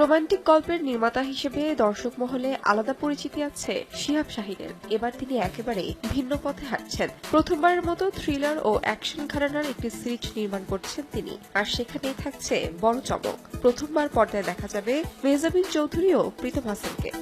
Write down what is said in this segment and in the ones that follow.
Romantic গল্পের নির্মাতা হিসেবে দর্শক মহলে আলাদা পরিচিতি আছে শিহাব শাহীনের। এবার তিনি একেবারে ভিন্ন পথে হাঁটছেন। প্রথমবারের মতো থ্রিলার ও অ্যাকশন ঘরানার একটি সিরিজ নির্মাণ করছেন তিনি, আর সেখানেই থাকছে বড় চমক। প্রথমবার পর্দায় দেখা যাবে মেহজাবিন চৌধুরী ও প্রীতম হাসানকে।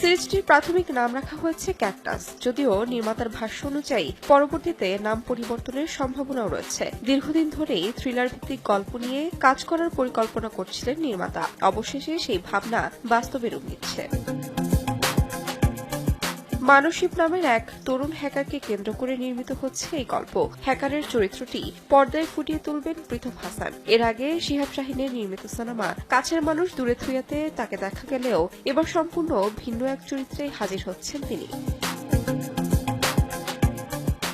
সিরিজটির প্রাথমিক নাম রাখা হয়েছে ক্যাকটাস, যদিও নির্মাতার ভাষ্য অনুযায়ী পরবর্তীতে নাম পরিবর্তনের সম্ভাবনাও রয়েছে। দীর্ঘদিন ধরেই থ্রিলার ভিত্তিক গল্প নিয়ে কাজ করার পরিকল্পনা করছিলেন নির্মাতা। অবশেষে সেই ভাবনা বাস্তবে রূপ নিচ্ছে। মানসিব নামের এক তরুণ হ্যাকারকে কেন্দ্র করে নির্মিত হচ্ছে এই গল্প। হ্যাকারের চরিত্রটি পর্দায় ফুটিয়ে তুলবেন প্রীতম হাসান। এর আগে শিহাব শাহীনের নির্মিত সিনেমা কাছের মানুষ দূরে থুইয়াতে তাকে দেখা গেলেও এবার সম্পূর্ণ ভিন্ন এক চরিত্রে হাজির হচ্ছেন তিনি।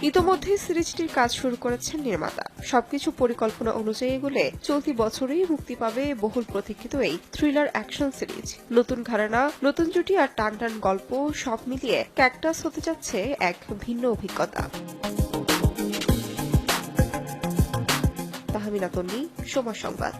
ইতোমধ্যে সিরিজটির কাজ শুরু করেছেন নির্মাতা। সবকিছু পরিকল্পনা অনুযায়ী এগোলে চলতি বছরেই মুক্তি পাবে বহুল প্রতীক্ষিত এই থ্রিলার অ্যাকশন সিরিজ। নতুন ঘরানা, নতুন জুটি আর টান টান গল্প সব মিলিয়ে ক্যাকটাস হতে যাচ্ছে এক ভিন্ন অভিজ্ঞতা। তাহমিনা তন্নি, সময় সংবাদ।